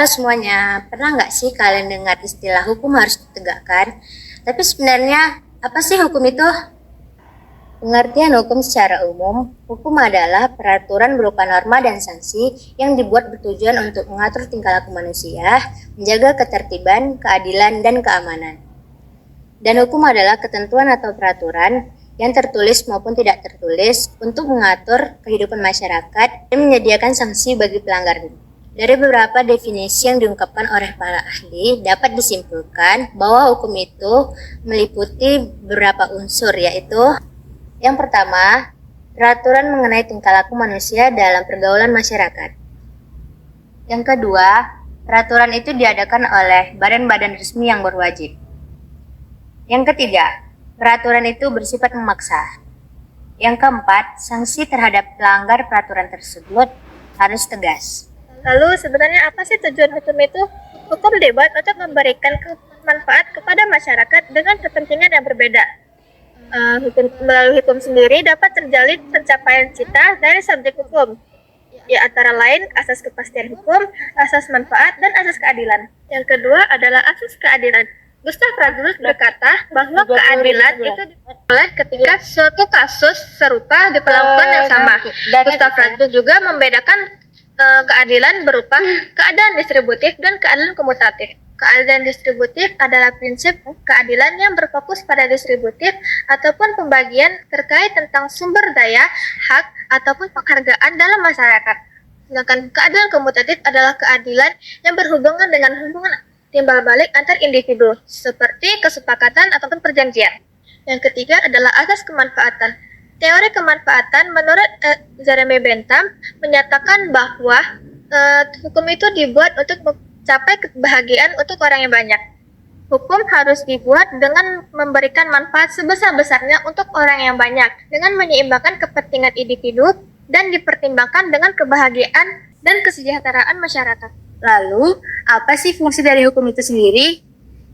Halo semuanya, pernah nggak sih kalian dengar istilah hukum harus ditegakkan? Tapi sebenarnya apa sih hukum itu? Pengertian hukum secara umum, hukum adalah peraturan berupa norma dan sanksi yang dibuat bertujuan untuk mengatur tingkah laku manusia, menjaga ketertiban, keadilan, dan keamanan. Dan hukum adalah ketentuan atau peraturan yang tertulis maupun tidak tertulis untuk mengatur kehidupan masyarakat dan menyediakan sanksi bagi pelanggar. Dari beberapa definisi yang diungkapkan oleh para ahli, dapat disimpulkan bahwa hukum itu meliputi beberapa unsur, yaitu yang pertama, peraturan mengenai tingkah laku manusia dalam pergaulan masyarakat. Yang kedua, peraturan itu diadakan oleh badan-badan resmi yang berwajib. Yang ketiga, peraturan itu bersifat memaksa. Yang keempat, sanksi terhadap pelanggar peraturan tersebut harus tegas. Lalu sebenarnya apa sih tujuan hukum itu? Hukum dibuat untuk memberikan manfaat kepada masyarakat dengan kepentingan yang berbeda. Melalui hukum sendiri dapat terjalin pencapaian cita dari subjek hukum, ya antara lain asas kepastian hukum, asas manfaat, dan asas keadilan. Yang kedua adalah asas keadilan. Gustav Radulus berkata bahwa keadilan itu diperoleh ketika suatu kasus serupa diperlakukan yang sama. Gustav Radulus juga membedakan keadilan berupa keadilan distributif dan keadilan komutatif. Keadilan distributif adalah prinsip keadilan yang berfokus pada distributif ataupun pembagian terkait tentang sumber daya, hak, ataupun penghargaan dalam masyarakat. Sedangkan keadilan komutatif adalah keadilan yang berhubungan dengan hubungan timbal balik antar individu, seperti kesepakatan ataupun perjanjian. Yang ketiga adalah asas kemanfaatan. Teori kemanfaatan menurut Jeremy Bentham menyatakan bahwa hukum itu dibuat untuk mencapai kebahagiaan untuk orang yang banyak. Hukum harus dibuat dengan memberikan manfaat sebesar-besarnya untuk orang yang banyak, dengan menyeimbangkan kepentingan individu dan dipertimbangkan dengan kebahagiaan dan kesejahteraan masyarakat. Lalu, apa sih fungsi dari hukum itu sendiri?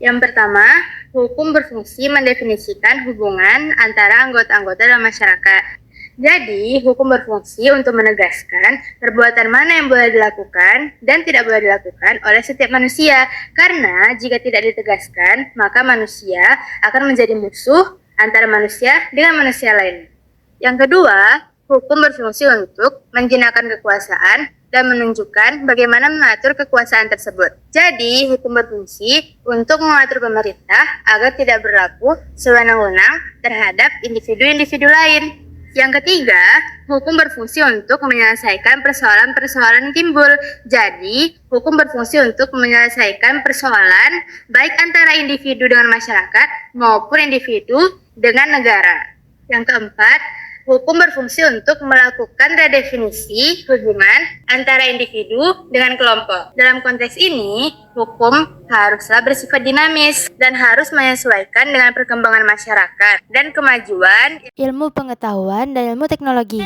Yang pertama, hukum berfungsi mendefinisikan hubungan antara anggota-anggota dalam masyarakat. Jadi, hukum berfungsi untuk menegaskan perbuatan mana yang boleh dilakukan dan tidak boleh dilakukan oleh setiap manusia. Karena jika tidak ditegaskan, maka manusia akan menjadi musuh antara manusia dengan manusia lain. Yang kedua, hukum berfungsi untuk menjinakkan kekuasaan dan menunjukkan bagaimana mengatur kekuasaan tersebut. Jadi, hukum berfungsi untuk mengatur pemerintah agar tidak berlaku sewenang-wenang terhadap individu-individu lain. Yang ketiga, hukum berfungsi untuk menyelesaikan persoalan-persoalan yang timbul. Jadi, hukum berfungsi untuk menyelesaikan persoalan baik antara individu dengan masyarakat maupun individu dengan negara. Yang keempat, hukum berfungsi untuk melakukan redefinisi hubungan antara individu dengan kelompok. Dalam konteks ini, hukum haruslah bersifat dinamis dan harus menyesuaikan dengan perkembangan masyarakat dan kemajuan ilmu pengetahuan dan ilmu teknologi.